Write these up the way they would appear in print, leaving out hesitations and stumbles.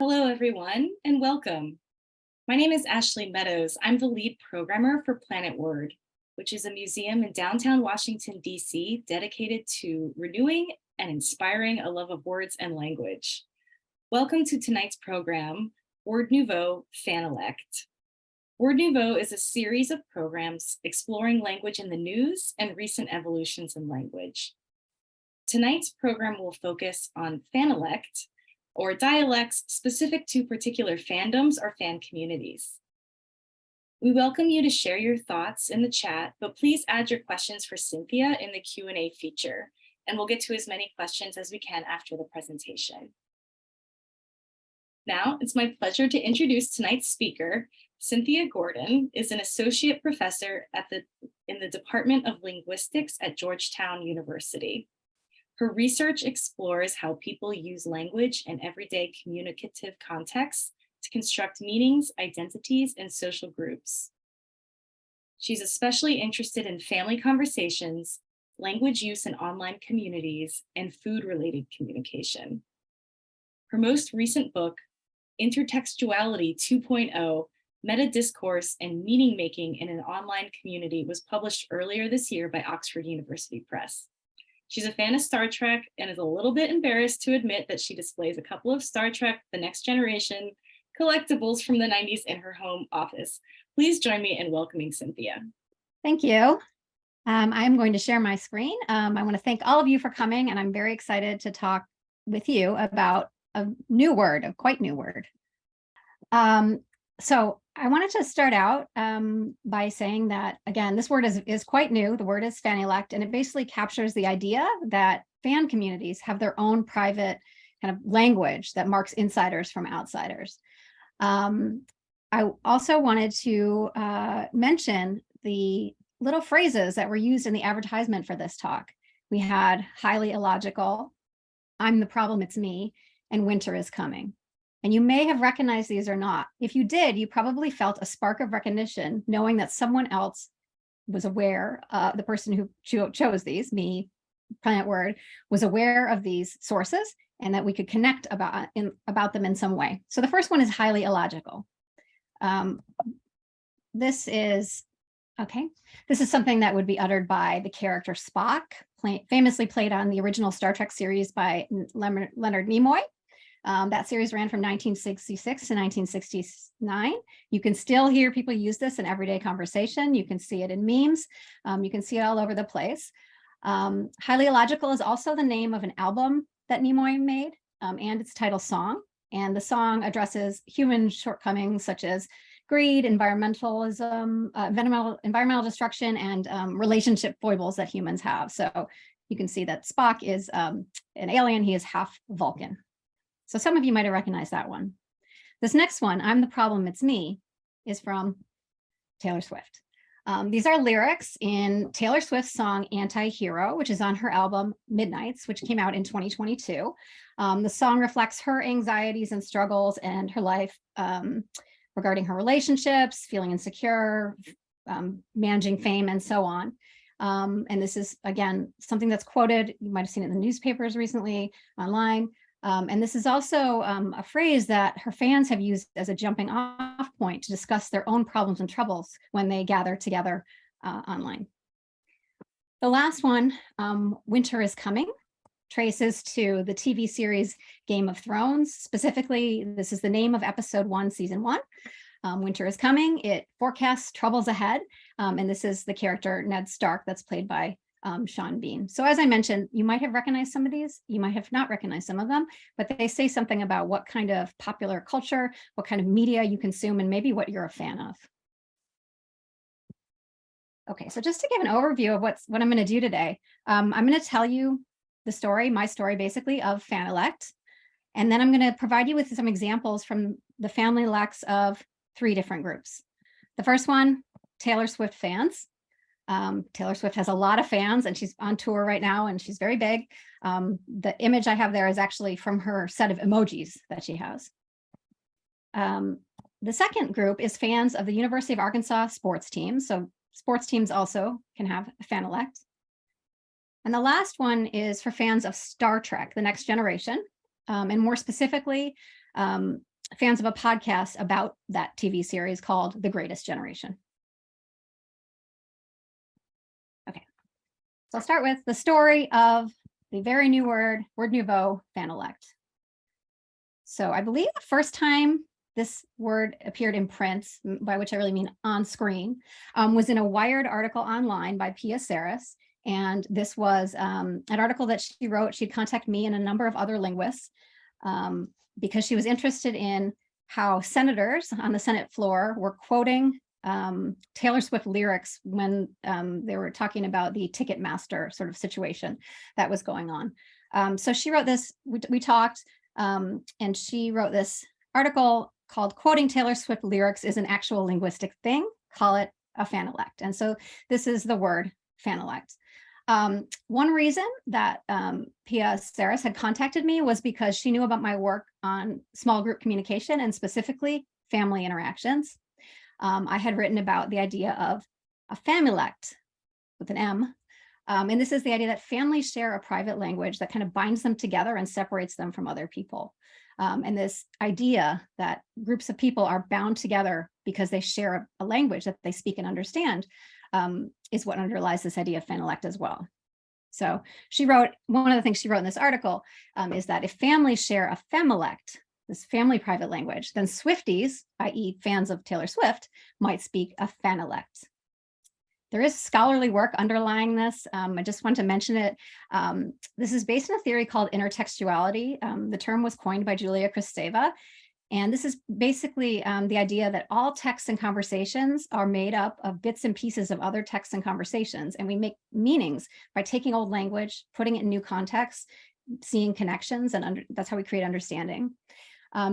Hello, everyone, and welcome. My name is Ashley Meadows. I'm the lead programmer for Planet Word, which is a museum in downtown Washington, D.C., dedicated to renewing and inspiring a love of words and language. Welcome to tonight's program, Word Nouveau Fanilect. Word Nouveau is a series of programs exploring language in the news and recent evolutions in language. Tonight's program will focus on Fanilect, or dialects specific to particular fandoms or fan communities. We welcome you to share your thoughts in the chat, but please add your questions for Cynthia in the Q&A feature, and we'll get to as many questions as we can after the presentation. Now, it's my pleasure to introduce tonight's speaker. Cynthia Gordon is an associate professor in the Department of Linguistics at Georgetown University. Her research explores how people use language in everyday communicative contexts to construct meanings, identities, and social groups. She's especially interested in family conversations, language use in online communities, and food-related communication. Her most recent book, Intertextuality 2.0, Meta-Discourse and Meaning-Making in an Online Community, was published earlier this year by Oxford University Press. She's a fan of Star Trek and is a little bit embarrassed to admit that she displays a couple of Star Trek: The Next Generation collectibles from the 90s in her home office. Please join me in welcoming Cynthia. Thank you. I'm going to share my screen. I want to thank all of you for coming, and I'm very excited to talk with you about a new word, a quite new word. So I wanted to start out by saying that, again, this word is quite new. The word is Fanilect, and it basically captures the idea that fan communities have their own private kind of language that marks insiders from outsiders. I also wanted to mention the little phrases that were used in the advertisement for this talk. We had highly illogical, I'm the problem, it's me, and winter is coming. And you may have recognized these or not. If you did, you probably felt a spark of recognition, knowing that someone else was aware, the person who chose these, me, Planet Word, was aware of these sources and that we could connect about them in some way. So the first one is highly illogical. This is something that would be uttered by the character Spock, famously played on the original Star Trek series by Leonard Nimoy. That series ran from 1966 to 1969. You can still hear people use this in everyday conversation. You can see it in memes. You can see it all over the place. Highly Illogical is also the name of an album that Nimoy made and its title song. And the song addresses human shortcomings such as greed, environmentalism, environmental destruction, and relationship foibles that humans have. So you can see that Spock is an alien. He is half Vulcan. So some of you might have recognized that one. This next one, I'm the problem, it's me, is from Taylor Swift. These are lyrics in Taylor Swift's song Anti-Hero, which is on her album Midnights, which came out in 2022. The song reflects her anxieties and struggles and her life regarding her relationships, feeling insecure, managing fame, and so on. And this is, again, something that's quoted. You might have seen it in the newspapers recently, online. And this is also a phrase that her fans have used as a jumping off point to discuss their own problems and troubles when they gather together online. The last one, Winter is Coming, traces to the TV series Game of Thrones. Specifically, this is the name of episode 1, season 1. Winter is coming. It forecasts troubles ahead. And this is the character Ned Stark that's played by Sean Bean. So as I mentioned, you might have recognized some of these, you might have not recognized some of them, but they say something about what kind of popular culture, what kind of media you consume, and maybe what you're a fan of. Okay, so just to give an overview of what I'm going to do today, I'm going to tell you the story, my story basically, of Fanilect, and then I'm going to provide you with some examples from the Fanilects of 3 different groups. The first one, Taylor Swift fans. Taylor Swift has a lot of fans and she's on tour right now and she's very big. The image I have there is actually from her set of emojis that she has. The second group is fans of the University of Arkansas sports teams. So sports teams also can have a Fanilect. And the last one is for fans of Star Trek, The Next Generation. And more specifically, fans of a podcast about that TV series called The Greatest Generation. Okay, so I'll start with the story of the very new word Nouveau, Fanilect. So I believe the first time this word appeared in print, by which I really mean on screen, was in a Wired article online by Pia Saris. And this was an article that she wrote. She'd contact me and a number of other linguists because she was interested in how senators on the Senate floor were quoting Taylor Swift lyrics when they were talking about the Ticketmaster sort of situation that was going on. So she wrote this, we talked, and she wrote this article called "Quoting Taylor Swift Lyrics is an Actual Linguistic Thing. Call it a Fanilect." And so this is the word Fanilect. One reason that Pia Saris had contacted me was because she knew about my work on small group communication and specifically family interactions. I had written about the idea of a Fanilect with an M. And this is the idea that families share a private language that kind of binds them together and separates them from other people. And this idea that groups of people are bound together because they share a language that they speak and understand is what underlies this idea of Fanilect as well. So she wrote, one of the things she wrote in this article is that if families share a Familect, this family private language, then Swifties, i.e. fans of Taylor Swift, might speak a Fanilect. There is scholarly work underlying this. I just want to mention it. This is based on a theory called intertextuality. The term was coined by Julia Kristeva. And this is basically the idea that all texts and conversations are made up of bits and pieces of other texts and conversations. And we make meanings by taking old language, putting it in new contexts, seeing connections, and that's how we create understanding.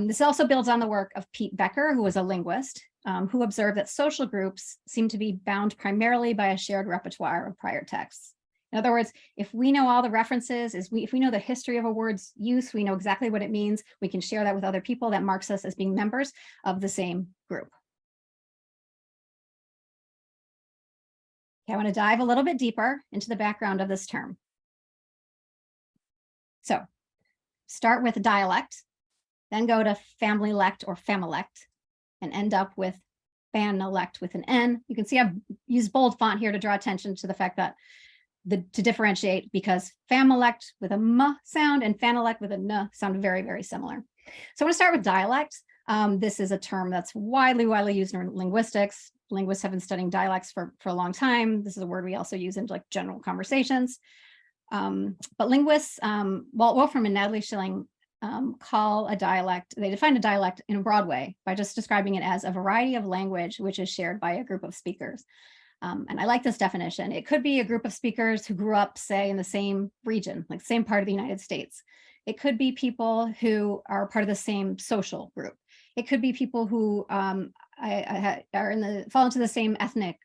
This also builds on the work of Pete Becker, who was a linguist, who observed that social groups seem to be bound primarily by a shared repertoire of prior texts. In other words, if we know all the references, if we know the history of a word's use, we know exactly what it means, we can share that with other people. That marks us as being members of the same group. Okay, I want to dive a little bit deeper into the background of this term. So start with dialect, then go to familect or familect, and end up with Fanilect with an N. You can see I've used bold font here to draw attention to the fact that to differentiate, because Familect with a M sound and Fanilect with a N sound very, very similar. So I want to start with dialect. This is a term that's widely used in linguistics. Linguists have been studying dialects for a long time. This is a word we also use in like general conversations. But linguists, Wolfram and Natalie Schilling call a dialect, they define a dialect in a broad way by just describing it as a variety of language which is shared by a group of speakers. And I like this definition. It could be a group of speakers who grew up, say, in the same region, like same part of the United States. It could be people who are part of the same social group. It could be people who fall into the same ethnic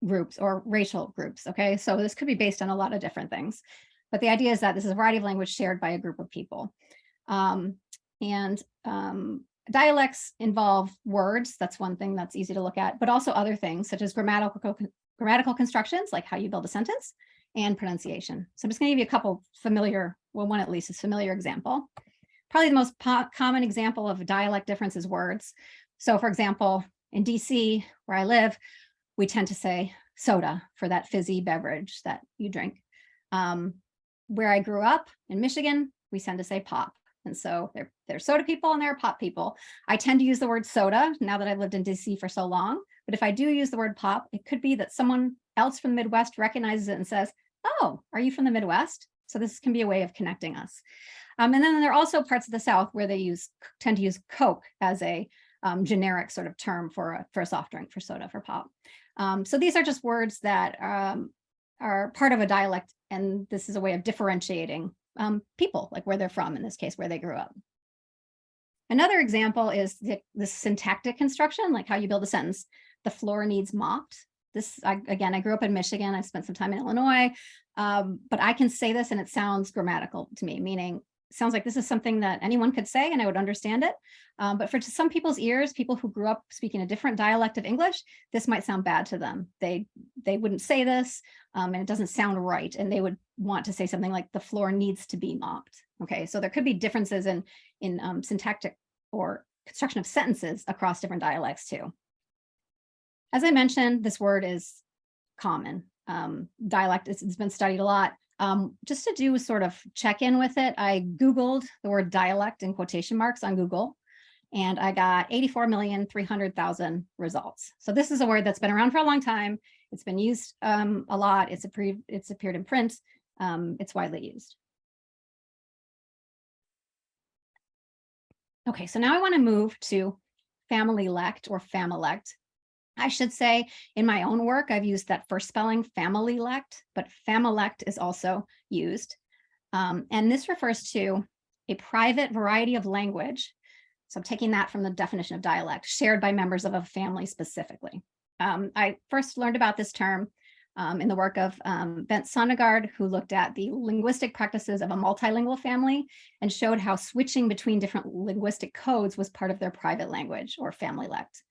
groups or racial groups. Okay, so this could be based on a lot of different things. But the idea is that this is a variety of language shared by a group of people. Dialects involve words. That's one thing that's easy to look at, but also other things such as grammatical constructions, like how you build a sentence, and pronunciation. So I'm just going to give you a couple familiar, well, one at least is familiar example. Probably the most common example of a dialect difference is words. So for example, in DC, where I live, we tend to say soda for that fizzy beverage that you drink. Where I grew up in Michigan, we tend to say pop. And so they're soda people and they're pop people. I tend to use the word soda now that I've lived in DC for so long. But if I do use the word pop, it could be that someone else from the Midwest recognizes it and says, "Oh, are you from the Midwest?" So this can be a way of connecting us. And then there are also parts of the South where they tend to use Coke as a generic sort of term for a soft drink, for soda, for pop. So these are just words that are part of a dialect, and this is a way of differentiating people, like where they're from, in this case, where they grew up. Another example is the syntactic construction, like how you build a sentence. The floor needs mopped. Again, I grew up in Michigan. I've spent some time in Illinois, but I can say this and it sounds grammatical to me, meaning it sounds like this is something that anyone could say and I would understand it. But for some people's ears, people who grew up speaking a different dialect of English, this might sound bad to them. They wouldn't say this and it doesn't sound right. And they would want to say something like the floor needs to be mopped. Okay, so there could be differences in syntactic or construction of sentences across different dialects too. As I mentioned, this word is common. Dialect it's been studied a lot. Just to do sort of check in with it, I Googled the word dialect in quotation marks on Google, and I got 84,300,000 results. So this is a word that's been around for a long time. It's been used a lot. It's appeared in print. It's widely used. Okay, so now I want to move to familect or familect. I should say in my own work, I've used that first spelling, familect, but familect is also used. And this refers to a private variety of language. So I'm taking that from the definition of dialect, shared by members of a family specifically. I first learned about this term in the work of Bent Sonnegaard, who looked at the linguistic practices of a multilingual family and showed how switching between different linguistic codes was part of their private language or familect.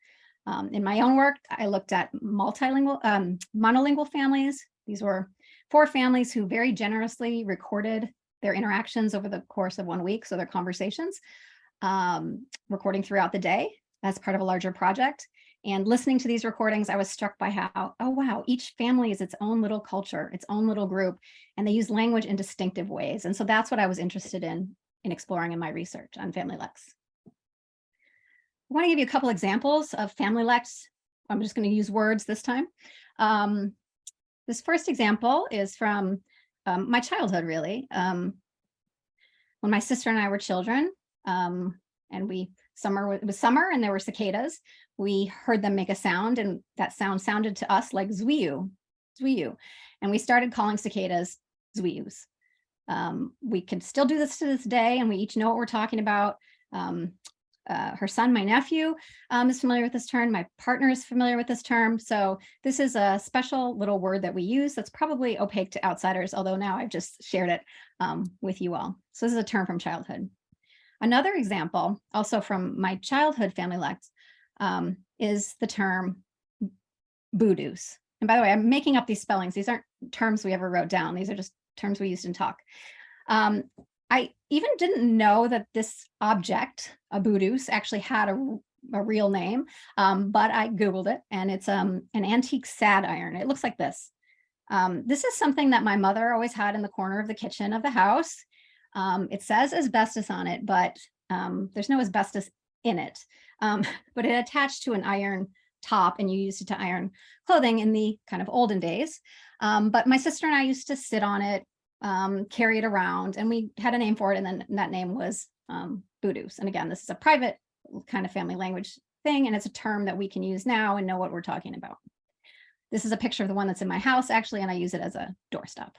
In my own work, I looked at monolingual families. These were 4 families who very generously recorded their interactions over the course of 1 week, so their conversations, recording throughout the day as part of a larger project. And listening to these recordings, I was struck by how, oh wow, each family is its own little culture, its own little group, and they use language in distinctive ways. And so that's what I was interested in exploring in my research on familects. I want to give you a couple examples of familects. I'm just going to use words this time. This first example is from my childhood, really. When my sister and I were children, and it was summer and there were cicadas, we heard them make a sound, and that sound sounded to us like zwiu, zwiu. And we started calling cicadas zwius. We can still do this to this day, and we each know what we're talking about. Her son, my nephew, is familiar with this term. My partner is familiar with this term. So this is a special little word that we use that's probably opaque to outsiders, although now I've just shared it with you all. So this is a term from childhood. Another example, also from my childhood familect, is the term boodoos. And by the way, I'm making up these spellings. These aren't terms we ever wrote down. These are just terms we used in talk. I even didn't know that this object, a boodoos, actually had a real name, but I Googled it, and it's an antique sad iron. It looks like this. This is something that my mother always had in the corner of the kitchen of the house. It says asbestos on it, but there's no asbestos in it. But it attached to an iron top, and you used it to iron clothing in the kind of olden days. But my sister and I used to sit on it, carry it around, and we had a name for it, and then that name was boodoos. And again, this is a private kind of family language thing, and it's a term that we can use now and know what we're talking about. This is a picture of the one that's in my house, actually, and I use it as a doorstop.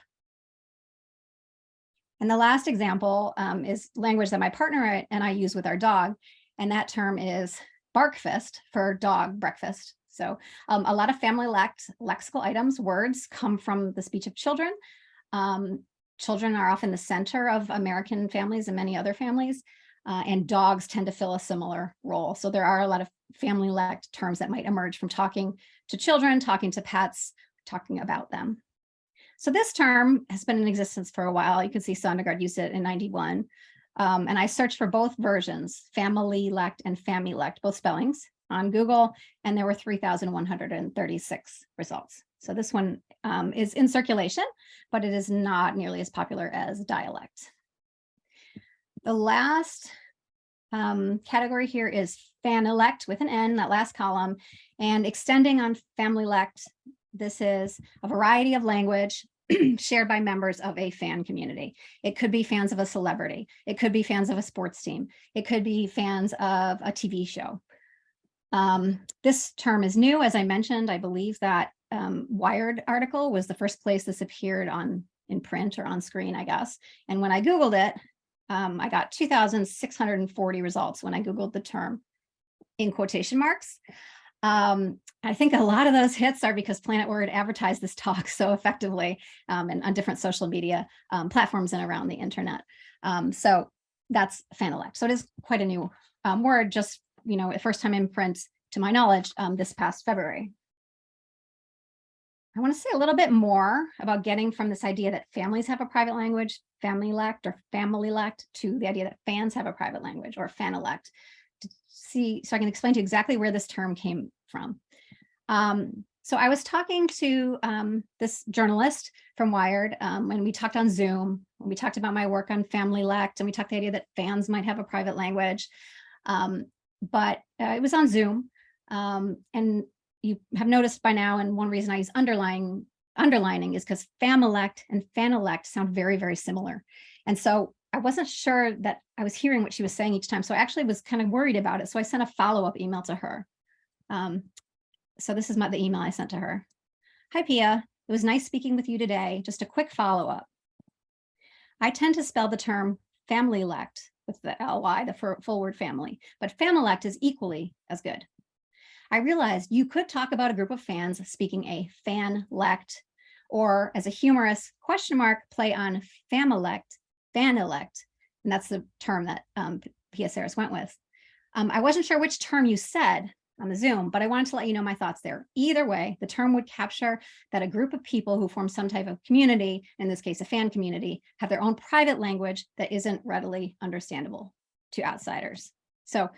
And the last example is language that my partner and I use with our dog, and that term is barkfist for dog breakfast. So a lot of familect lexical items, words, come from the speech of children. Children are often the center of American families and many other families, and dogs tend to fill a similar role. So there are a lot of familect terms that might emerge from talking to children, talking to pets, talking about them. So this term has been in existence for a while. You can see Sonnegaard used it in 91. And I searched for both versions, familect and familect, both spellings, on Google, and there were 3,136 results. So this one is in circulation, but it is not nearly as popular as dialect. The last category here is fanilect with an N, that last column, and extending on familect. This is a variety of language shared by members of a fan community. It could be fans of a celebrity. It could be fans of a sports team. It could be fans of a TV show. This term is new. As I mentioned, I believe that Wired article was the first place this appeared in print or on screen, I guess. And when I Googled it, I got 2,640 results when I Googled the term in quotation marks. I think a lot of those hits are because Planet Word advertised this talk so effectively and on different social media platforms and around the internet. So that's fanilect. So it is quite a new word, just, first time in print, to my knowledge, this past February. I want to say a little bit more about getting from this idea that families have a private language, familect or familect, to the idea that fans have a private language or fanilect, so I can explain to you exactly where this term came from. So I was talking to this journalist from Wired when we talked on Zoom, when we talked about my work on Fanilect, and we talked the idea that fans might have a private language. But it was on Zoom. And you have noticed by now, and one reason I use underlining is because Fanilect and Fanilect sound very, very similar. And so I wasn't sure that I was hearing what she was saying each time. So I actually was kind of worried about it. So I sent a follow-up email to her. So this is the email I sent to her. Hi, Pia. It was nice speaking with you today. Just a quick follow-up. I tend to spell the term Fanilect with the ly, the full word family, but Fanilect is equally as good. I realized you could talk about a group of fans speaking a Fanilect, or as a humorous question mark play on Fanilect, and that's the term that Pia Saris went with. I wasn't sure which term you said on the Zoom, but I wanted to let you know my thoughts there. Either way, the term would capture that a group of people who form some type of community, in this case, a fan community, have their own private language that isn't readily understandable to outsiders. So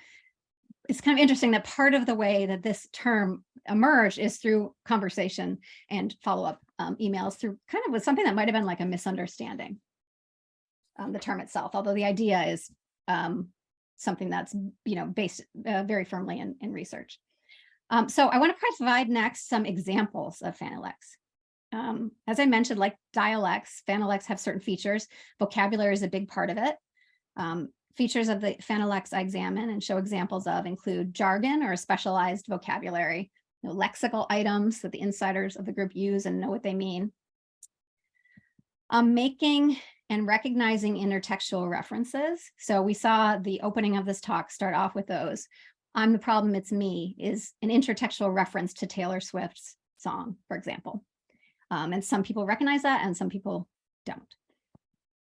it's kind of interesting that part of the way that this term emerged is through conversation and follow-up emails through kind of with something that might have been like a misunderstanding, the term itself, although the idea is something that's based very firmly in research. So I want to provide next some examples of Fanilects. As I mentioned, like dialects, Fanilects have certain features. Vocabulary is a big part of it. Features of the Fanilects I examine and show examples of include jargon or a specialized vocabulary, lexical items that the insiders of the group use and know what they mean. Making and recognizing intertextual references. So we saw the opening of this talk start off with those. I'm the problem, it's me is an intertextual reference to Taylor Swift's song, for example. And some people recognize that and some people don't.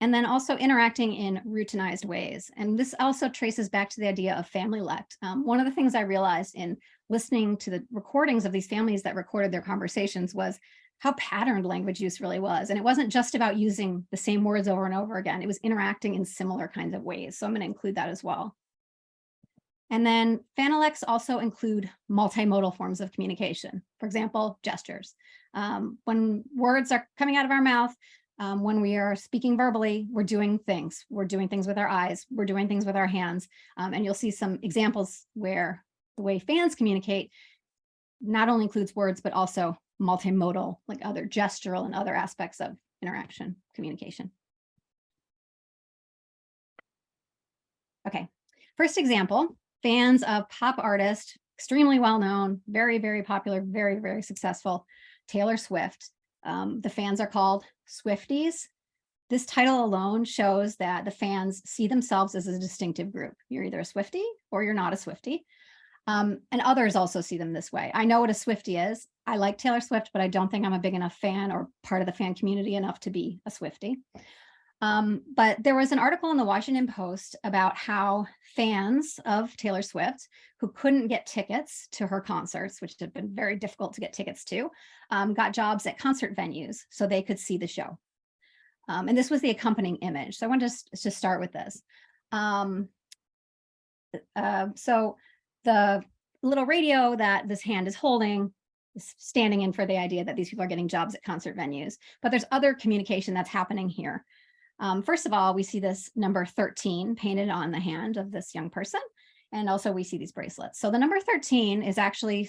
And then also interacting in routinized ways. And this also traces back to the idea of Fanilect. One of the things I realized in listening to the recordings of these families that recorded their conversations was how patterned language use really was. And it wasn't just about using the same words over and over again. It was interacting in similar kinds of ways. So I'm going to include that as well. And then Fanilects also include multimodal forms of communication. For example, gestures. When words are coming out of our mouth, when we are speaking verbally, we're doing things. We're doing things with our eyes. We're doing things with our hands. And you'll see some examples where the way fans communicate not only includes words, but also multimodal, like other gestural and other aspects of interaction communication. Okay, first example, fans of pop artist, extremely well-known, very, very popular, very, very successful, Taylor Swift. The fans are called Swifties. This title alone shows that the fans see themselves as a distinctive group. You're either a Swiftie or you're not a Swiftie. And others also see them this way. I know what a Swiftie is. I like Taylor Swift, but I don't think I'm a big enough fan or part of the fan community enough to be a Swiftie. But there was an article in the Washington Post about how fans of Taylor Swift who couldn't get tickets to her concerts, which had been very difficult to get tickets to, got jobs at concert venues so they could see the show. And this was the accompanying image. So I want to start with this. So the little radio that this hand is holding is standing in for the idea that these people are getting jobs at concert venues. But there's other communication that's happening here. First of all, we see this number 13 painted on the hand of this young person. And also we see these bracelets. So the number 13 is actually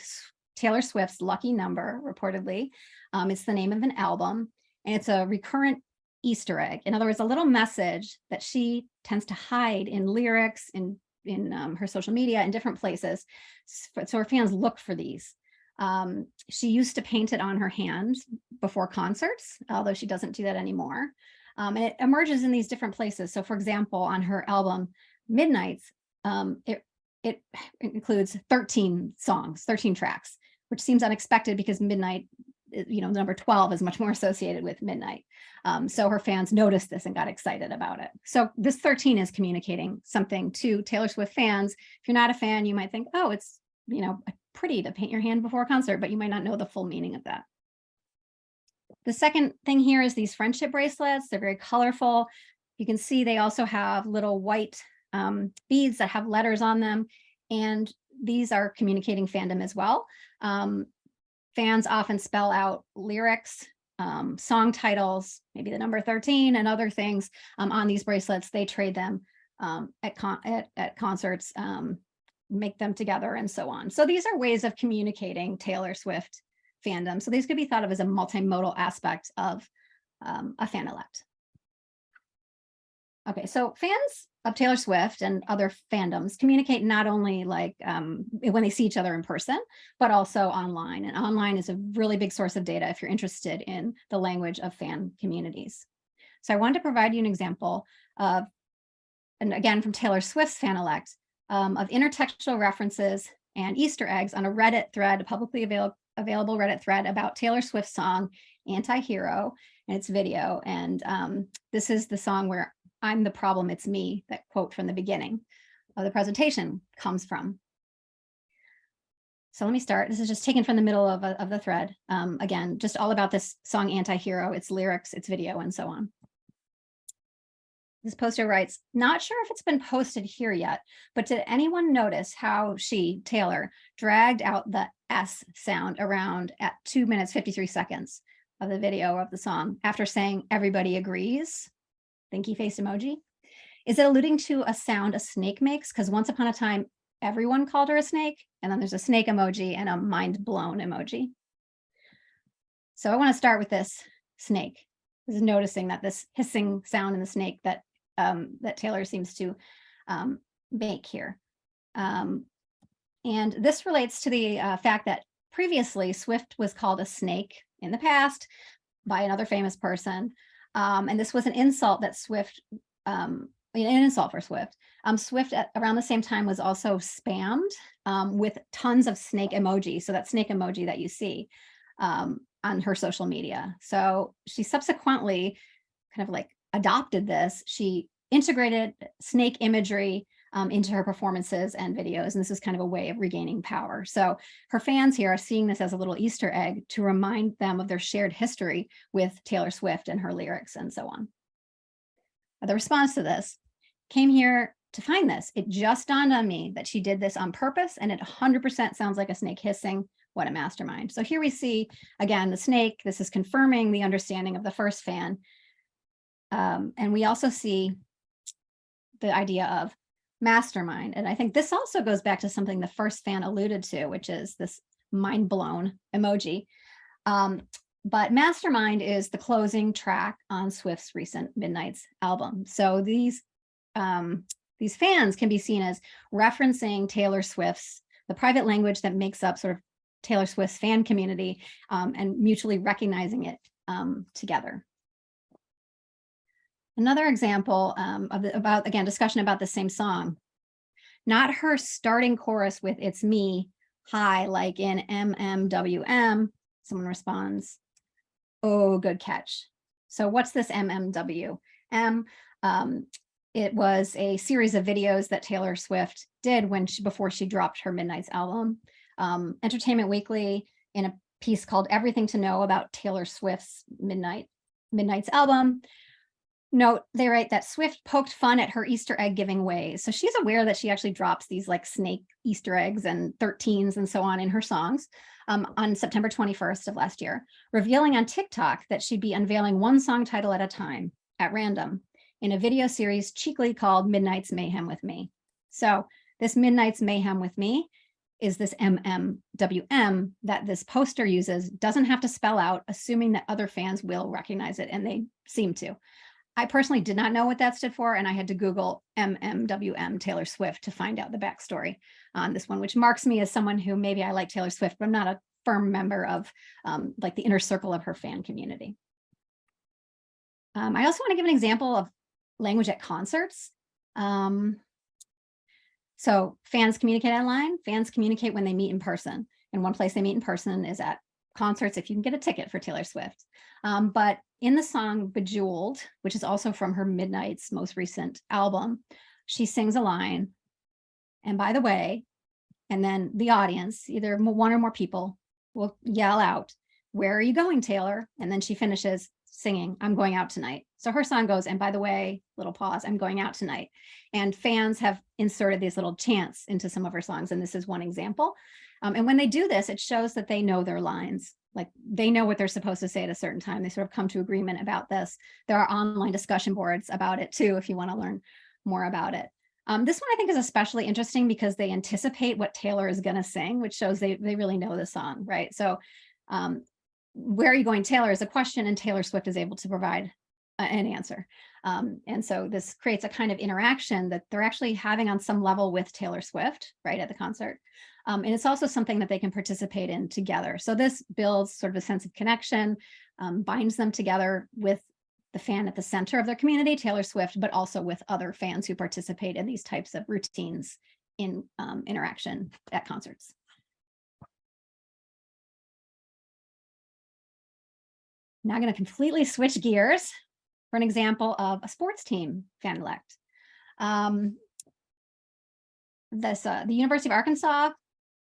Taylor Swift's lucky number, reportedly. It's the name of an album, and it's a recurrent Easter egg. In other words, a little message that she tends to hide in lyrics, in her social media, in different places. So her fans look for these. She used to paint it on her hand before concerts, although she doesn't do that anymore. And it emerges in these different places. So for example, on her album, Midnights, it includes 13 songs, 13 tracks, which seems unexpected because Midnight, number 12 is much more associated with midnight. So her fans noticed this and got excited about it. So this 13 is communicating something to Taylor Swift fans. If you're not a fan, you might think, oh, it's, pretty to paint your hand before a concert, but you might not know the full meaning of that. The second thing here is these friendship bracelets. They're very colorful. You can see they also have little white beads that have letters on them. And these are communicating fandom as well. Fans often spell out lyrics, song titles, maybe the number 13 and other things on these bracelets. They trade them at concerts, make them together and so on. So these are ways of communicating Taylor Swift fandom. So these could be thought of as a multimodal aspect of a Fanilect. Okay, so fans of Taylor Swift and other fandoms communicate not only like when they see each other in person, but also online. And online is a really big source of data if you're interested in the language of fan communities. So I wanted to provide you an example of, and again from Taylor Swift's Fanilect, of intertextual references and Easter eggs on a Reddit thread, a publicly available Reddit thread about Taylor Swift's song Anti-Hero and its video. And this is the song where "I'm the problem, it's me," that quote from the beginning of the presentation comes from. So let me start. This is just taken from the middle of the thread. Again, just all about this song Anti-Hero, its lyrics, its video, and so on. This poster writes, "Not sure if it's been posted here yet, but did anyone notice how she, Taylor, dragged out the S sound around at 2 minutes, 53 seconds of the video of the song after saying everybody agrees?" Thinky face emoji. Is it alluding to a sound a snake makes? Because once upon a time, everyone called her a snake. And then there's a snake emoji and a mind blown emoji. So I want to start with this snake. This is noticing that this hissing sound in the snake that that Taylor seems to make here. And this relates to the fact that previously Swift was called a snake in the past by another famous person. And this was an insult that Swift, an insult for Swift. Swift around the same time was also spammed with tons of snake emojis. So that snake emoji that you see on her social media. So she subsequently kind of like adopted this. She integrated snake imagery into her performances and videos. And this is kind of a way of regaining power. So her fans here are seeing this as a little Easter egg to remind them of their shared history with Taylor Swift and her lyrics and so on. The response to this came here to find this. It just dawned on me that she did this on purpose, and it 100% sounds like a snake hissing. What a mastermind. So here we see, again, the snake. This is confirming the understanding of the first fan. And we also see the idea of mastermind. And I think this also goes back to something the first fan alluded to, which is this mind blown emoji. But Mastermind is the closing track on Swift's recent Midnights album. So these fans can be seen as referencing Taylor Swift's, the private language that makes up sort of Taylor Swift's fan community, and mutually recognizing it together. Another example about, again, discussion about the same song. Not her starting chorus with "it's me, hi," like in MMWM. Someone responds, "Oh, good catch." So what's this MMWM? It was a series of videos that Taylor Swift did before she dropped her Midnights album. Entertainment Weekly, in a piece called "Everything to Know About Taylor Swift's Midnights album," they write that Swift poked fun at her Easter egg giving ways. So she's aware that she actually drops these like snake Easter eggs and 13s and so on in her songs on September 21st of last year, revealing on TikTok that she'd be unveiling one song title at a time at random in a video series cheekily called Midnights Mayhem with Me. So this Midnights Mayhem with Me is this MMWM that this poster uses, doesn't have to spell out, assuming that other fans will recognize it, and they seem to. I personally did not know what that stood for, and I had to Google MMWM Taylor Swift to find out the backstory on this one, which marks me as someone who maybe I like Taylor Swift, but I'm not a firm member of like the inner circle of her fan community. I also want to give an example of language at concerts. So fans communicate online, fans communicate when they meet in person. And one place they meet in person is at concerts if you can get a ticket for Taylor Swift. But in the song Bejeweled, which is also from her Midnights most recent album, she sings a line, "And by the way," and then the audience, either one or more people, will yell out, "Where are you going, Taylor?" And then she finishes, singing, I'm going out tonight. So her song goes, and by the way, little pause, I'm going out tonight. And fans have inserted these little chants into some of her songs. And this is one example. And when they do this, it shows that they know their lines. Like they know what they're supposed to say at a certain time. They sort of come to agreement about this. There are online discussion boards about it too, if you want to learn more about it. This one I think is especially interesting because they anticipate what Taylor is going to sing, which shows they really know the song, right? So where are you going, Taylor, is a question, and Taylor Swift is able to provide an answer. And so this creates a kind of interaction that they're actually having on some level with Taylor Swift, right, at the concert. And it's also something that they can participate in together. So this builds sort of a sense of connection, binds them together with the fan at the center of their community, Taylor Swift, but also with other fans who participate in these types of routines in interaction at concerts. Now I'm going to completely switch gears for an example of a sports team, Fanilect. The University of Arkansas,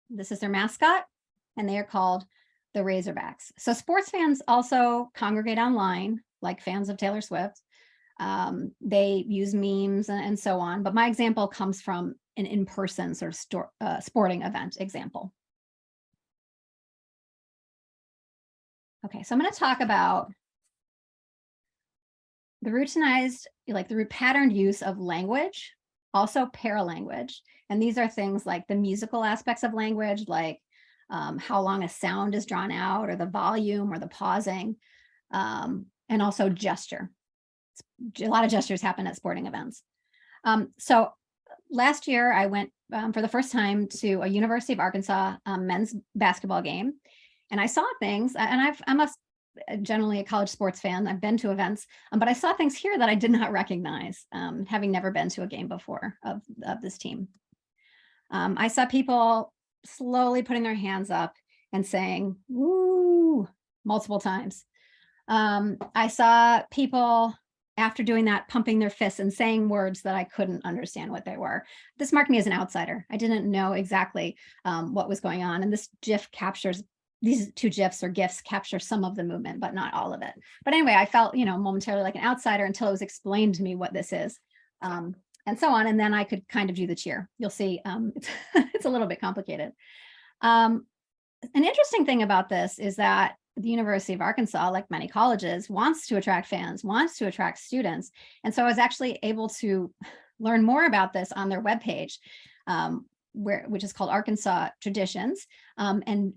this is their mascot, and they are called the Razorbacks. So sports fans also congregate online, like fans of Taylor Swift. They use memes and so on. But my example comes from an in-person sort of sporting event example. Okay, so I'm going to talk about the routinized, like the patterned use of language, also paralanguage. And these are things like the musical aspects of language, like how long a sound is drawn out, or the volume, or the pausing, and also gesture. A lot of gestures happen at sporting events. So last year, I went for the first time to a University of Arkansas men's basketball game. And I saw things, and I'm generally a college sports fan. I've been to events, but I saw things here that I did not recognize, having never been to a game before of this team. I saw people slowly putting their hands up and saying, woo, multiple times. I saw people, after doing that, pumping their fists and saying words that I couldn't understand what they were. This marked me as an outsider. I didn't know exactly what was going on. And this GIF captures, these two GIFs or GIFs capture some of the movement, but not all of it. But anyway, I felt, momentarily like an outsider until it was explained to me what this is, and so on. And then I could kind of do the cheer. You'll see, it's a little bit complicated. An interesting thing about this is that the University of Arkansas, like many colleges, wants to attract fans, wants to attract students. And so I was actually able to learn more about this on their webpage, which is called Arkansas Traditions. And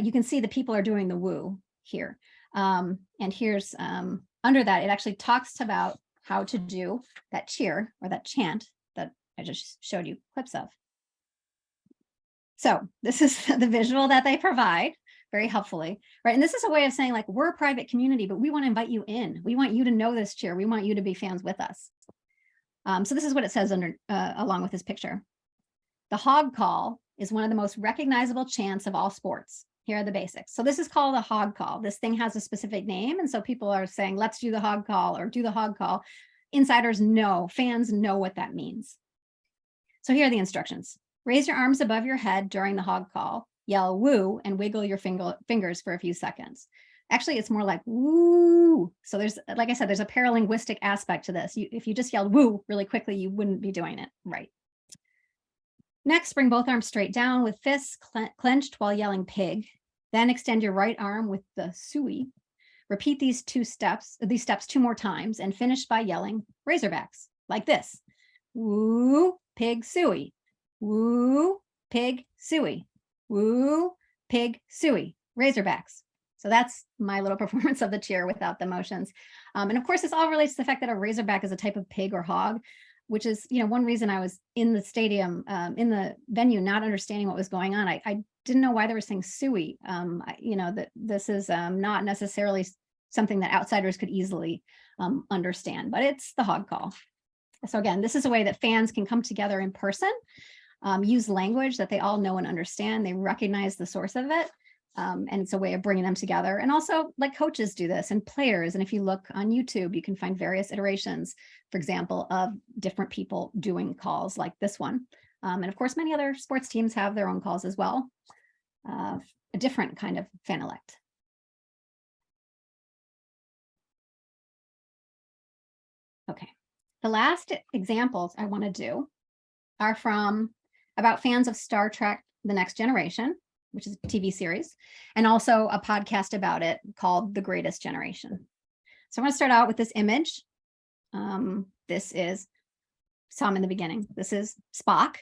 you can see the people are doing the woo here. And here's, under that, it actually talks about how to do that cheer or that chant that I just showed you clips of. So this is the visual that they provide very helpfully, right? And this is a way of saying, like, we're a private community, but we want to invite you in. We want you to know this cheer. We want you to be fans with us. So this is what it says under along with this picture. The hog call is one of the most recognizable chants of all sports. Here are the basics. So this is called a hog call. This thing has a specific name. And so people are saying, let's do the hog call or do the hog call. Insiders know, fans know what that means. So here are the instructions. Raise your arms above your head during the hog call, yell woo, and wiggle your fingers for a few seconds. Actually, it's more like woo. So there's, like I said, there's a paralinguistic aspect to this. If you just yelled woo really quickly, you wouldn't be doing it right. Next, bring both arms straight down with fists clenched while yelling pig. Then extend your right arm with the sui. Repeat these steps 2 more times and finish by yelling Razorbacks, like this. Woo, pig, sui. Woo, pig, sui. Woo, pig, sui. Razorbacks. So that's my little performance of the cheer without the motions. And of course, this all relates to the fact that a Razorback is a type of pig or hog, which is, one reason I was in the stadium, in the venue, not understanding what was going on. I didn't know why they were saying sui. That this is not necessarily something that outsiders could easily understand, but it's the hog call. So again, this is a way that fans can come together in person, use language that they all know and understand. They recognize the source of it. And it's a way of bringing them together. And also, like, coaches do this and players. And if you look on YouTube, you can find various iterations, for example, of different people doing calls like this one. And of course, many other sports teams have their own calls as well. A different kind of Fanilect. The last examples I want to do are about fans of Star Trek: The Next Generation, which is a TV series, and also a podcast about it called The Greatest Generation. So I'm going to start out with this image. This is, saw him in the beginning. This is Spock.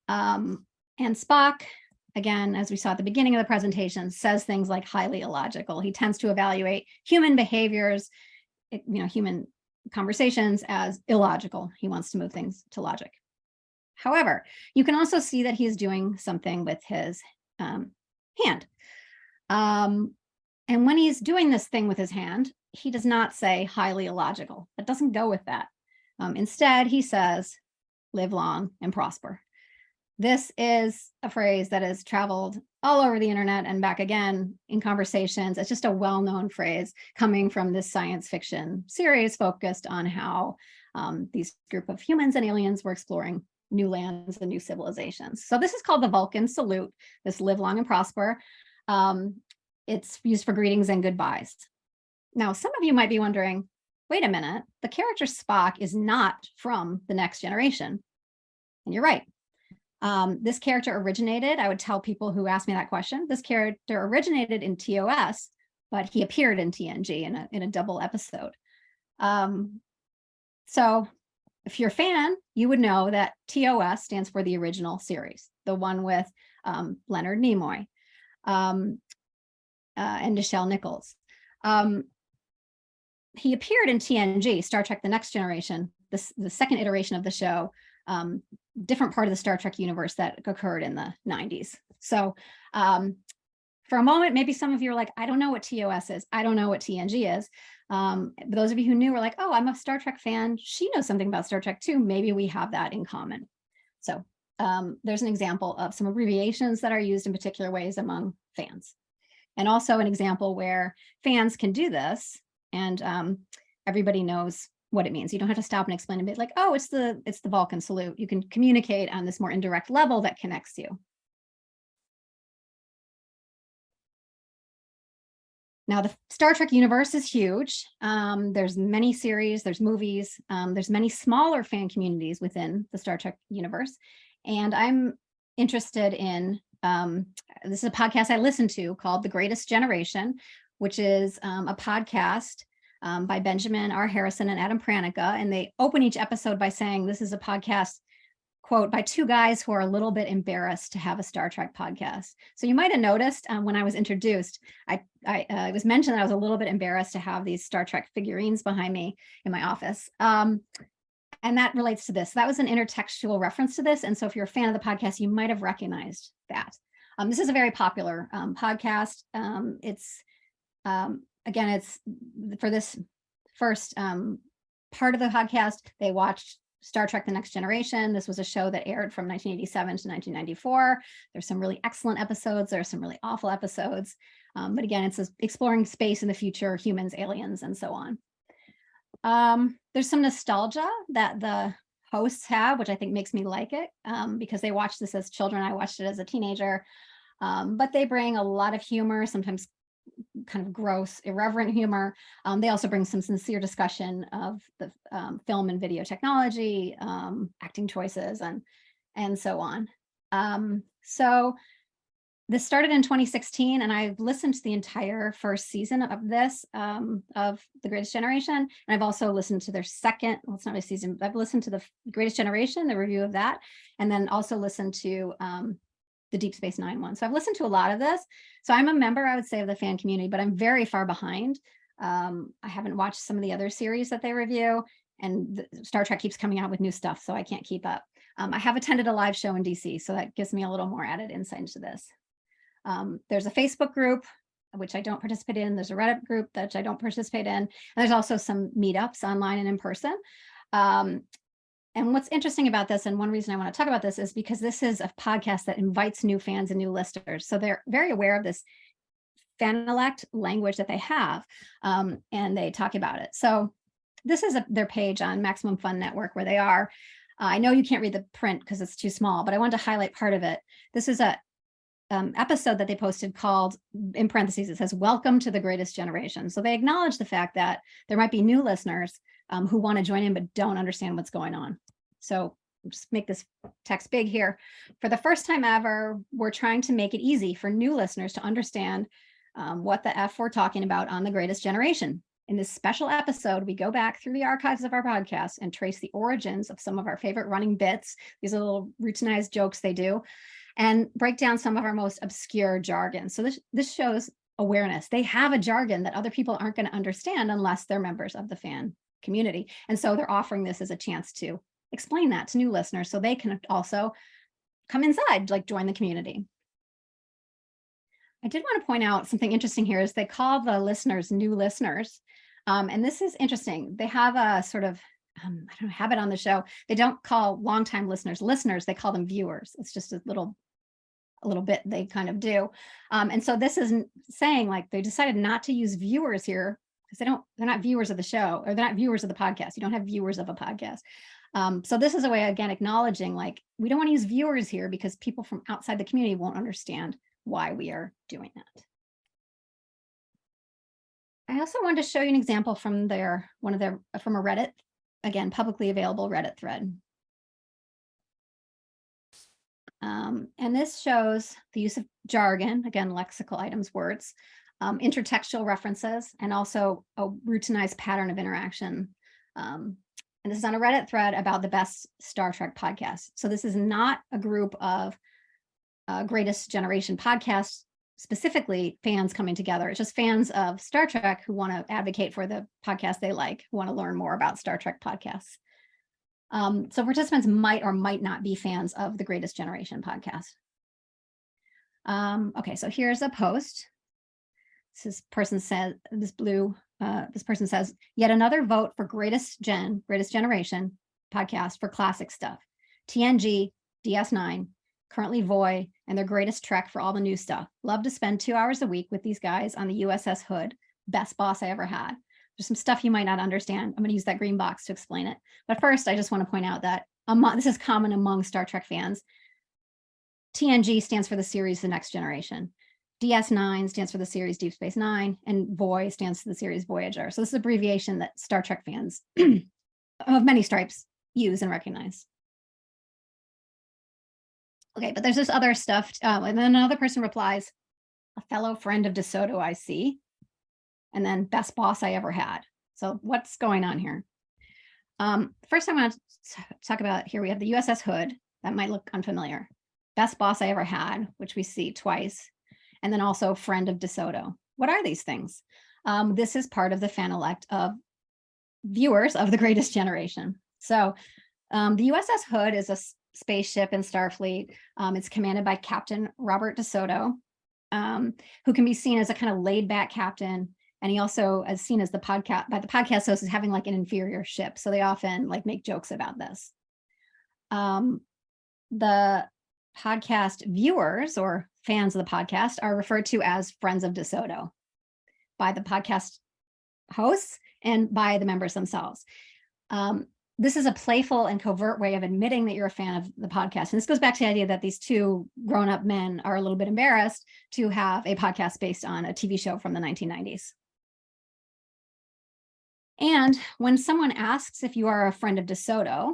And Spock, again, as we saw at the beginning of the presentation, says things like highly illogical. He tends to evaluate human behaviors, human conversations as illogical. He wants to move things to logic. However, you can also see that he's doing something with his hand. And when he's doing this thing with his hand, he does not say highly illogical. That doesn't go with that. Instead, he says, live long and prosper. This is a phrase that has traveled all over the internet and back again in conversations. It's just a well-known phrase coming from this science fiction series focused on how these group of humans and aliens were exploring new lands and new civilizations. So this is called the Vulcan salute, this live long and prosper. It's used for greetings and goodbyes. Now, some of you might be wondering, wait a minute, the character Spock is not from The Next Generation. And you're right. This character originated, I would tell people who ask me that question, this character originated in TOS, but he appeared in TNG in a double episode. So if you're a fan, you would know that TOS stands for the original series, the one with Leonard Nimoy and Nichelle Nichols. He appeared in TNG, Star Trek: The Next Generation, the second iteration of the show, different part of the Star Trek universe that occurred in the 90s. So for a moment, maybe some of you are like, I don't know what TOS is. I don't know what TNG is. But those of you who knew were like, oh, I'm a Star Trek fan. She knows something about Star Trek too. Maybe we have that in common. So there's an example of some abbreviations that are used in particular ways among fans. And also an example where fans can do this and everybody knows what it means. You don't have to stop and explain a bit like, oh, it's the Vulcan salute. You can communicate on this more indirect level that connects you. Now, the Star Trek universe is huge. There's many series, there's movies, there's many smaller fan communities within the Star Trek universe. And I'm interested in, this is a podcast I listen to called The Greatest Generation, which is a podcast by Benjamin R. Harrison and Adam Pranica. And they open each episode by saying, this is a podcast, quote, by two guys who are a little bit embarrassed to have a Star Trek podcast. So you might have noticed when I was introduced, it was mentioned that I was a little bit embarrassed to have these Star Trek figurines behind me in my office. And that relates to this. So that was an intertextual reference to this. And so if you're a fan of the podcast, you might have recognized that. This is a very popular podcast. Again, it's for this first part of the podcast, they watched Star Trek: The Next Generation. This was a show that aired from 1987 to 1994. There's some really excellent episodes. There are some really awful episodes. But again, it's exploring space in the future, humans, aliens, and so on. There's some nostalgia that the hosts have, which I think makes me like it because they watched this as children. I watched it as a teenager. But they bring a lot of humor, sometimes kind of gross, irreverent humor. They also bring some sincere discussion of the film and video technology, acting choices, and so on. So this started in 2016, and I've listened to the entire first season of this, of The Greatest Generation. And I've also listened to their second, well, it's not a season, but I've listened to The Greatest Generation, the review of that, and then also listened to the Deep Space Nine one. So I've listened to a lot of this. So I'm a member, I would say, of the fan community, but I'm very far behind. I haven't watched some of the other series that they review, and Star Trek keeps coming out with new stuff, so I can't keep up. I have attended a live show in DC, so that gives me a little more added insight into this. There's a Facebook group, which I don't participate in. There's a Reddit group that I don't participate in. And there's also some meetups online and in person. And what's interesting about this, and one reason I want to talk about this, is because this is a podcast that invites new fans and new listeners. So they're very aware of this Fanilect language that they have, and they talk about it. So this is their page on Maximum Fun Network where they are. I know you can't read the print because it's too small, but I wanted to highlight part of it. This is a episode that they posted called, in parentheses, it says, "Welcome to the Greatest Generation." So they acknowledge the fact that there might be new listeners who want to join in but don't understand what's going on. So just make this text big here. For the first time ever, we're trying to make it easy for new listeners to understand what the F we're talking about on The Greatest Generation. In this special episode, we go back through the archives of our podcast and trace the origins of some of our favorite running bits. These are little routinized jokes they do, and break down some of our most obscure jargon. So this shows awareness. They have a jargon that other people aren't going to understand unless they're members of the fan community. And so they're offering this as a chance to explain that to new listeners so they can also come inside, like join the community. I did want to point out something interesting here is they call the listeners new listeners. And this is interesting. They have a sort of, I don't know, habit on the show. They don't call longtime listeners, they call them viewers. It's just a little bit they kind of do. And so this is saying like they decided not to use viewers here because they're not viewers of the show, or they're not viewers of the podcast. You don't have viewers of a podcast. So this is a way, again, acknowledging like, we don't want to use viewers here because people from outside the community won't understand why we are doing that. I also wanted to show you an example from from a Reddit, again, publicly available Reddit thread. And this shows the use of jargon, again, lexical items, words, intertextual references, and also a routinized pattern of interaction. And this is on a Reddit thread about the best Star Trek podcasts. So this is not a group of Greatest Generation podcasts, specifically fans coming together. It's just fans of Star Trek who want to advocate for the podcast they like, who want to learn more about Star Trek podcasts. So participants might or might not be fans of the Greatest Generation podcast. Okay, so here's a post. This person says, this person says, yet another vote for Greatest Generation podcast for classic stuff. TNG, DS9, currently Voy, and their greatest Trek for all the new stuff. Love to spend 2 hours a week with these guys on the USS Hood. Best boss I ever had. There's some stuff you might not understand. I'm going to use that green box to explain it. But first, I just want to point out that this is common among Star Trek fans. TNG stands for the series The Next Generation. DS9 stands for the series Deep Space Nine, and Voy stands for the series Voyager. So this is an abbreviation that Star Trek fans of many stripes use and recognize. Okay, but there's this other stuff. And then another person replies, a fellow friend of DeSoto I see. And then best boss I ever had. So what's going on here? First I want to talk about, here we have the USS Hood. That might look unfamiliar. Best boss I ever had, which we see twice. And then also friend of DeSoto. What are these things? This is part of the Fanilect of viewers of the Greatest Generation. So the USS Hood is a spaceship in Starfleet. It's commanded by Captain Robert DeSoto, who can be seen as a kind of laid back captain. And he also is seen as by the podcast hosts as having like an inferior ship. So they often like make jokes about this. The podcast viewers or fans of the podcast are referred to as friends of DeSoto by the podcast hosts and by the members themselves. This is a playful and covert way of admitting that you're a fan of the podcast. And this goes back to the idea that these two grown-up men are a little bit embarrassed to have a podcast based on a TV show from the 1990s. And when someone asks if you are a friend of DeSoto,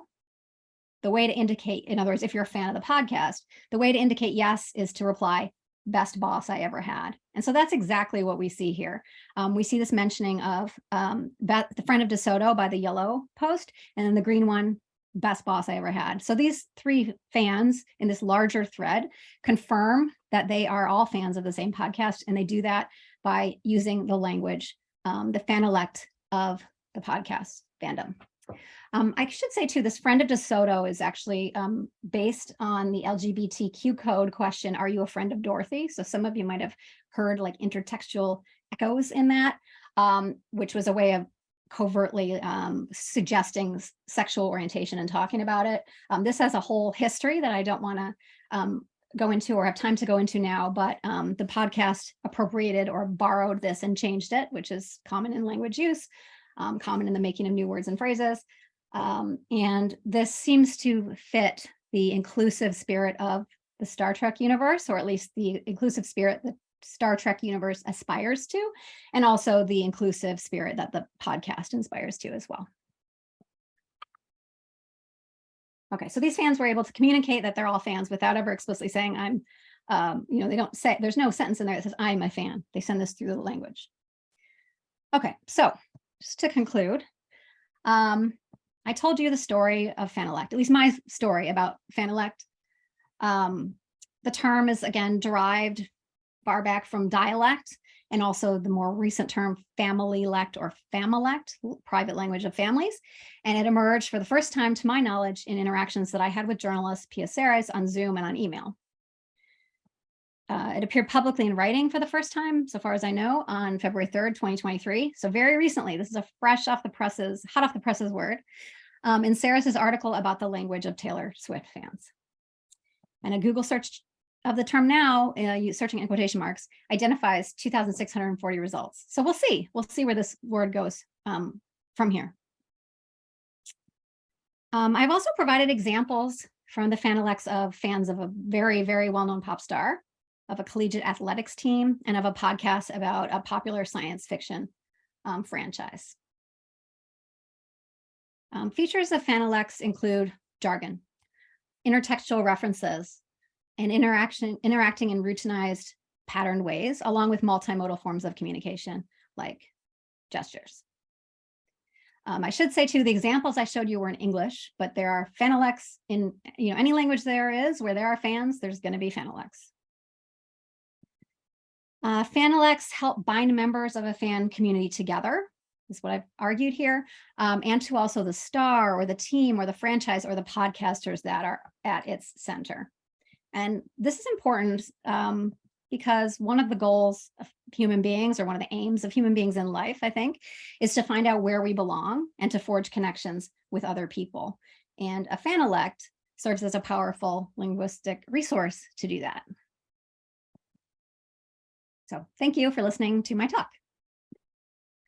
the way to indicate, in other words, if you're a fan of the podcast, the way to indicate yes is to reply, best boss I ever had. And so that's exactly what we see here. We see this mentioning of the friend of DeSoto by the yellow post, and then the green one, best boss I ever had. So these three fans in this larger thread confirm that they are all fans of the same podcast, and they do that by using the language, the Fanilect of the podcast fandom. I should say too, this friend of DeSoto is actually based on the LGBTQ code question, are you a friend of Dorothy? So some of you might have heard like intertextual echoes in that, which was a way of covertly suggesting sexual orientation and talking about it. This has a whole history that I don't want to go into or have time to go into now, but the podcast appropriated or borrowed this and changed it, which is common in language use, common in the making of new words and phrases. And this seems to fit the inclusive spirit of the Star Trek universe, or at least the inclusive spirit that Star Trek universe aspires to, and also the inclusive spirit that the podcast inspires to as well. Okay, so these fans were able to communicate that they're all fans without ever explicitly saying I'm, they don't say, there's no sentence in there that says I'm a fan. They send this through the language. Okay, so just to conclude, I told you the story of Fanilect, at least my story about Fanilect. The term is again derived far back from dialect, and also the more recent term familylect or familect, private language of families. And it emerged for the first time, to my knowledge, in interactions that I had with journalists, PSRs on Zoom and on email. It appeared publicly in writing for the first time, so far as I know, on February 3rd, 2023. So very recently, this is a fresh off the presses, hot off the presses word, in Sarah's article about the language of Taylor Swift fans. And a Google search of the term now, searching in quotation marks, identifies 2,640 results. So we'll see where this word goes from here. I've also provided examples from the Fanilects of fans of a very, very well-known pop star, of a collegiate athletics team, and of a podcast about a popular science fiction franchise. Features of Fanilects include jargon, intertextual references, and interacting in routinized patterned ways, along with multimodal forms of communication like gestures. I should say too, the examples I showed you were in English, but there are Fanilects in any language there is where there are fans, there's going to be Fanilects. Fanilects help bind members of a fan community together, is what I've argued here, and to also the star or the team or the franchise or the podcasters that are at its center. And this is important because one of the goals of human beings, or one of the aims of human beings in life, I think, is to find out where we belong and to forge connections with other people. And a Fanilect serves as a powerful linguistic resource to do that. So thank you for listening to my talk.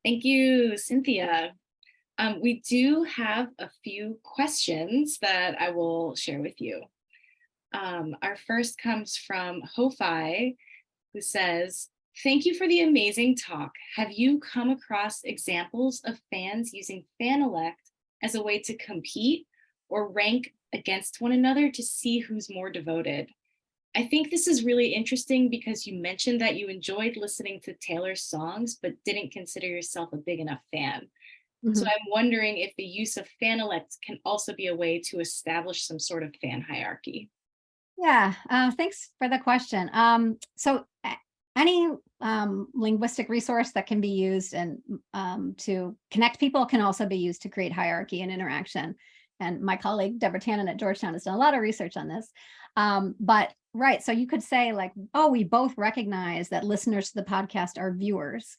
Thank you, Cynthia. We do have a few questions that I will share with you. Our first comes from Hofi, who says, thank you for the amazing talk. Have you come across examples of fans using Fanilect as a way to compete or rank against one another to see who's more devoted? I think this is really interesting because you mentioned that you enjoyed listening to Taylor's songs, but didn't consider yourself a big enough fan. Mm-hmm. So I'm wondering if the use of Fanilect can also be a way to establish some sort of fan hierarchy. Yeah, thanks for the question. So any linguistic resource that can be used and to connect people can also be used to create hierarchy and interaction. And my colleague, Deborah Tannen at Georgetown, has done a lot of research on this. But right, so you could say like, oh, we both recognize that listeners to the podcast are viewers.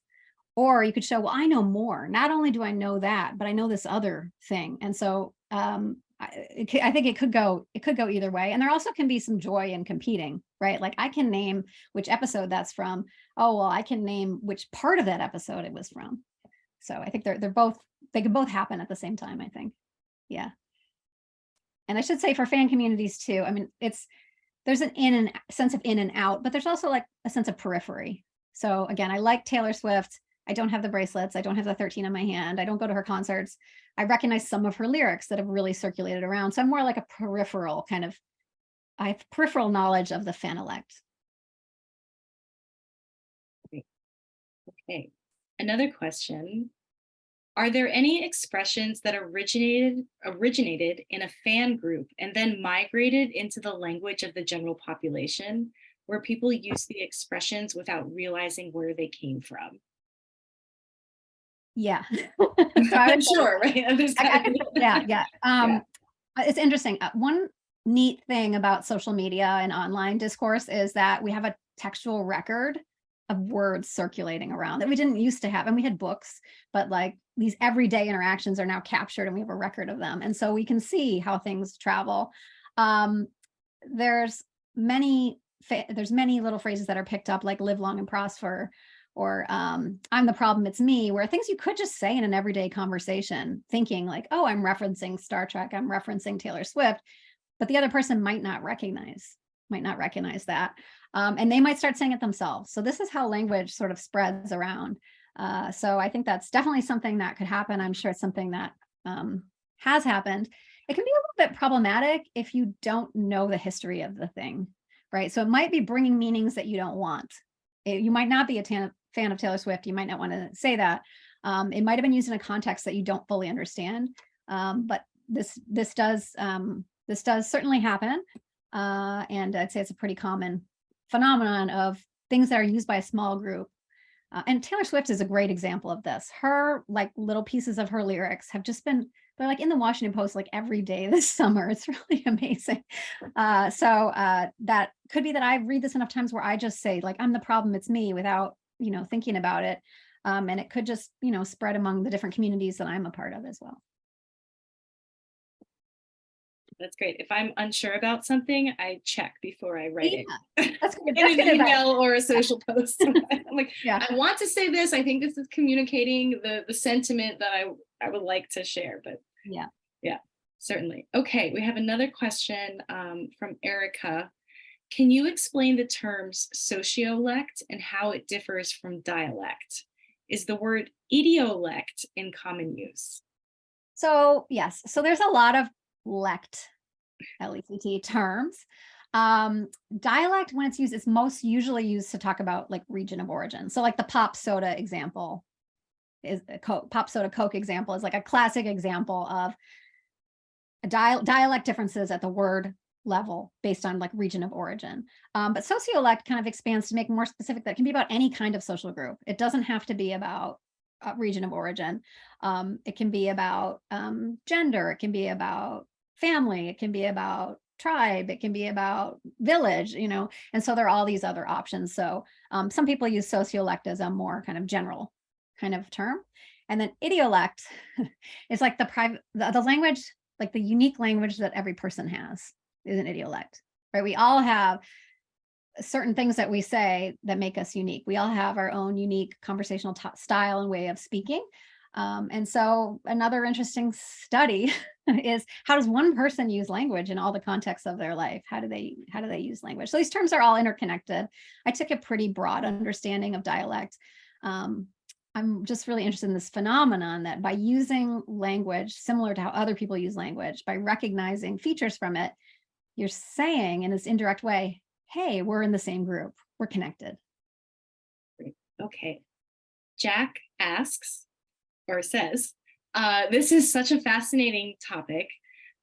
Or you could show, well, I know more. Not only do I know that, but I know this other thing. And so I think it could go either way. And there also can be some joy in competing, right? Like I can name which episode that's from. Oh, well, I can name which part of that episode it was from. So I think they could both happen at the same time, I think. Yeah. And I should say for fan communities too, I mean, there's an sense of in and out, but there's also like a sense of periphery. So again, I like Taylor Swift. I don't have the bracelets. I don't have the 13 on my hand. I don't go to her concerts. I recognize some of her lyrics that have really circulated around. So I'm more like a peripheral kind of, I have peripheral knowledge of the Fanilect. Okay. Another question. Are there any expressions that originated in a fan group and then migrated into the language of the general population, where people use the expressions without realizing where they came from? Yeah. So I'm sure, right? Yeah. It's interesting. One neat thing about social media and online discourse is that we have a textual record of words circulating around that we didn't used to have. And we had books, but like these everyday interactions are now captured and we have a record of them. And so we can see how things travel. There's many little phrases that are picked up, like live long and prosper, or I'm the problem, it's me, where things you could just say in an everyday conversation, thinking like, oh, I'm referencing Star Trek, I'm referencing Taylor Swift, but the other person might not recognize that. And they might start saying it themselves. So this is how language sort of spreads around. So I think that's definitely something that could happen. I'm sure it's something that has happened, it can be a little bit problematic if you don't know the history of the thing, right? So it might be bringing meanings that you don't want. You might not be a fan of Taylor Swift. You might not want to say that. It might have been used in a context that you don't fully understand. But this does certainly happen. And I'd say it's a pretty common phenomenon of things that are used by a small group. And Taylor Swift is a great example of this. Her like little pieces of her lyrics have just been, they're like in the Washington Post like every day this summer. It's really amazing. So that could be that I read this enough times where I just say like, I'm the problem, it's me, without, thinking about it. And it could just, spread among the different communities that I'm a part of as well. That's great. If I'm unsure about something, I check before I write it. That's good. In an email or a social post. I'm like, yeah. I want to say this. I think this is communicating the sentiment that I would like to share. But yeah, certainly. Okay, we have another question from Erica. Can you explain the terms sociolect and how it differs from dialect? Is the word idiolect in common use? So yes, so there's a lot of lect, L-E-C-T terms. Dialect, when it's used, is most usually used to talk about like region of origin. So like the pop soda example is pop soda Coke example is like a classic example of a dialect differences at the word level based on like region of origin. But sociolect kind of expands to make more specific. That can be about any kind of social group. It doesn't have to be about region of origin. It can be about gender. It can be about family. It can be about tribe. It can be about village, and so there are all these other options. So some people use sociolect as a more kind of general kind of term. And then idiolect is like the language, like the unique language that every person has is an idiolect, right? We all have certain things that we say that make us unique. We all have our own unique conversational style and way of speaking. And so another interesting study is how does one person use language in all the contexts of their life? How do they use language? So these terms are all interconnected. I took a pretty broad understanding of dialect. I'm just really interested in this phenomenon that by using language similar to how other people use language, by recognizing features from it, you're saying in this indirect way, hey, we're in the same group, we're connected. Okay. Jack asks, or says, this is such a fascinating topic.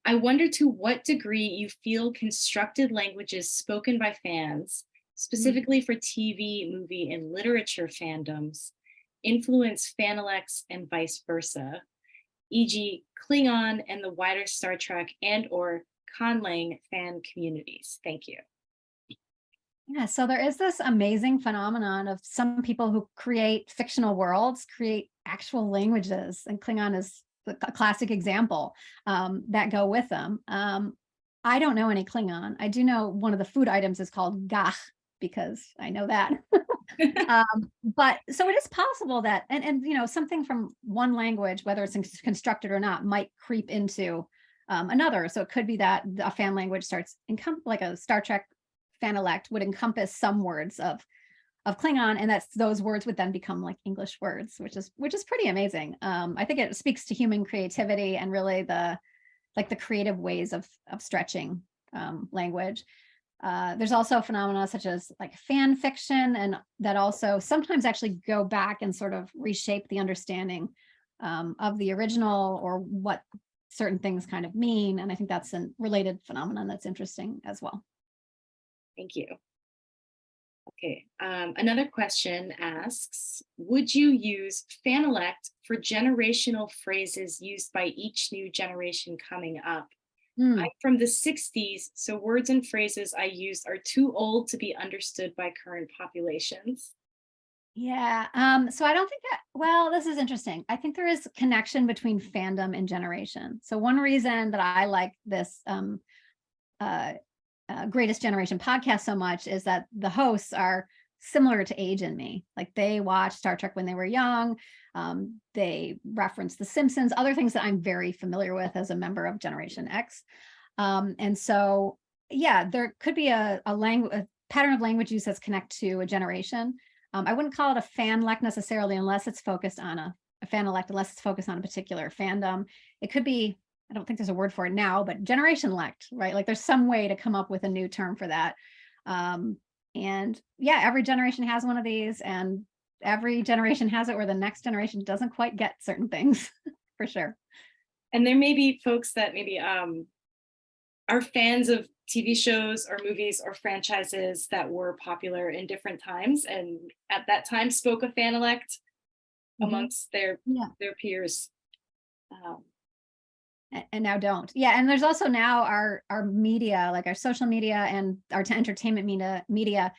I wonder to what degree you feel constructed languages spoken by fans, specifically for TV, movie, and literature fandoms, influence Fanilects and vice versa, e.g. Klingon and the wider Star Trek and or Conlang fan communities. Thank you. Yeah, so there is this amazing phenomenon of some people who create fictional worlds, create actual languages, and Klingon is a classic example that go with them. I don't know any Klingon. I do know one of the food items is called gach, because I know that. But so it is possible that, and something from one language, whether it's constructed or not, might creep into another. So it could be that a fan language starts like a Star Trek Fanilect would encompass some words of Klingon, and those words would then become like English words, which is pretty amazing. I think it speaks to human creativity and really the creative ways of stretching language. There's also phenomena such as like fan fiction, and that also sometimes actually go back and sort of reshape the understanding of the original or what certain things kind of mean. And I think that's a related phenomenon that's interesting as well. Thank you. Okay, another question asks, would you use Fanilect for generational phrases used by each new generation coming up? I'm from the 60s, so words and phrases I use are too old to be understood by current populations. Yeah, so I don't think that, well, this is interesting. I think there is a connection between fandom and generation. So one reason that I like this Greatest Generation podcast so much is that the hosts are similar to age in me. Like they watched Star Trek when they were young. They reference The Simpsons, other things that I'm very familiar with as a member of Generation X. And so, yeah, there could be a pattern of language use that's connected to a generation. I wouldn't call it a fanlect necessarily unless it's focused on a fanelect, unless it's focused on a particular fandom. It could be I don't think there's a word for it now, but generation-lect, right? Like there's some way to come up with a new term for that. And yeah, every generation has one of these, and every generation has it where the next generation doesn't quite get certain things for sure. And there may be folks that maybe are fans of TV shows or movies or franchises that were popular in different times, and at that time spoke a Fanilect amongst their Yeah. peers. Um, And now don't. Yeah, and there's also now our media, like our social media and our entertainment media.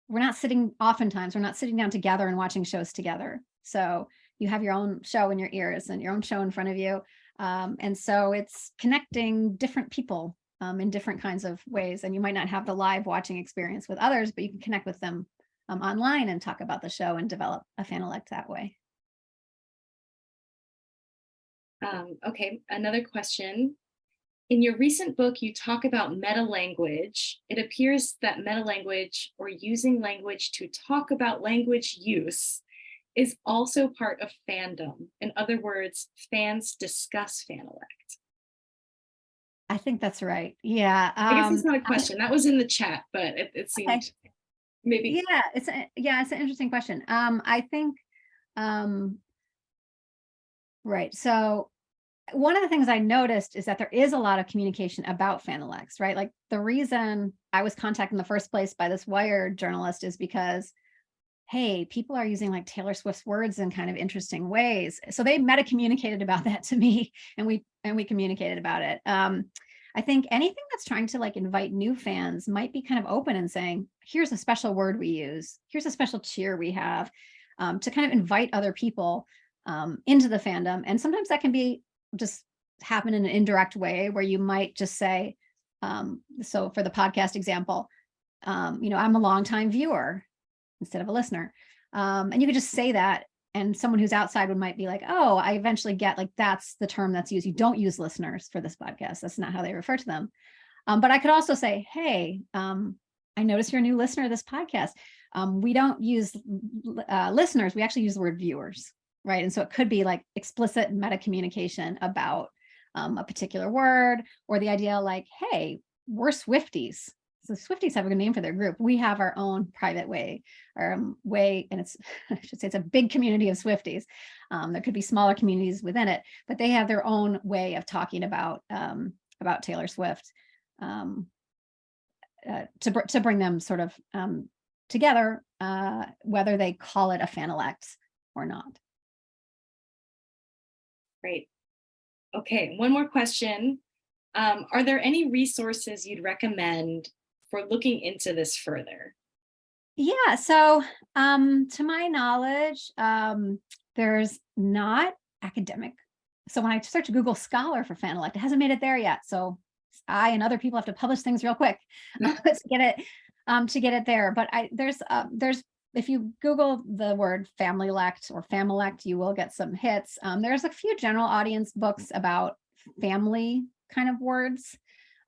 We're not sitting down together and watching shows together. So you have your own show in your ears and your own show in front of you. And so it's connecting different people in different kinds of ways. And you might not have the live watching experience with others, but you can connect with them online and talk about the show and develop a Fanilect that way. okay, another question. In your recent book, you talk about meta-language. It appears that meta-language, or using language to talk about language use, is also part of fandom. In other words, fans discuss Fanilect. I think that's right. Yeah. I guess it's not a question. That was in the chat, but it seemed Okay. maybe. Yeah, it's an interesting question. I think right. So one of the things I noticed is that there is a lot of communication about Fanilects, right? Like the reason I was contacted in the first place by this Wired journalist is because, hey, people are using like Taylor Swift's words in kind of interesting ways. So they meta communicated about that to me, and we communicated about it. I think anything that's trying to like invite new fans might be kind of open and saying, here's a special word we use, here's a special cheer we have, to kind of invite other people into the fandom. And sometimes that can be just happen in an indirect way where you might just say, so for the podcast example, I'm a longtime viewer instead of a listener. And you could just say that, and someone who's outside might be like, oh, I eventually get like, that's the term that's used. You don't use listeners for this podcast. That's not how they refer to them. But I could also say, hey, I notice you're a new listener to this podcast. We don't use listeners. We actually use the word viewers, right? And so it could be like explicit meta communication about a particular word, or the idea like, hey, we're Swifties. So Swifties have a good name for their group. We have our own private way, and it's, I should say, it's a big community of Swifties. There could be smaller communities within it, but they have their own way of talking about Taylor Swift, to bring them sort of together, whether they call it a Fanilect or not. Great. Okay, one more question. Are there any resources you'd recommend for looking into this further? Yeah, so to my knowledge, there's not academic. So when I search Google Scholar for Fanilect, it hasn't made it there yet. So I and other people have to publish things real quick to get it there. But there's if you Google the word Familect or Familect, you will get some hits. There's a few general audience books about family kind of words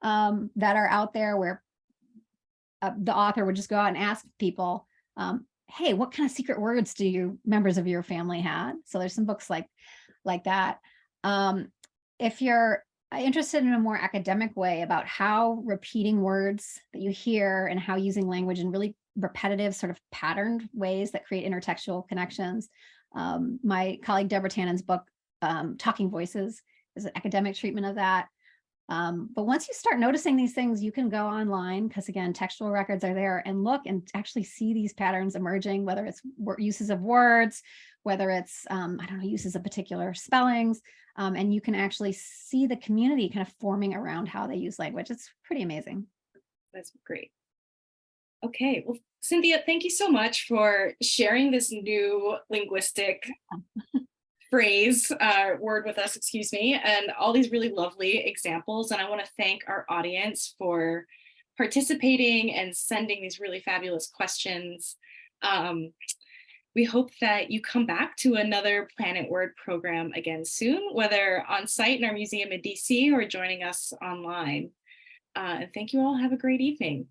that are out there, where the author would just go out and ask people, hey, what kind of secret words do you members of your family have? So there's some books like that. If you're interested in a more academic way about how repeating words that you hear and how using language in really repetitive sort of patterned ways that create intertextual connections, my colleague Deborah Tannen's book, Talking Voices, is an academic treatment of that. But once you start noticing these things, you can go online, because again, textual records are there, and look and actually see these patterns emerging, whether it's uses of words, whether it's, uses of particular spellings, and you can actually see the community kind of forming around how they use language. It's pretty amazing. That's great. Okay, well, Cynthia, thank you so much for sharing this new linguistic word with us, excuse me, and all these really lovely examples. And I want to thank our audience for participating and sending these really fabulous questions. We hope that you come back to another Planet Word program again soon, whether on site in our museum in DC or joining us online. And thank you all. Have a great evening.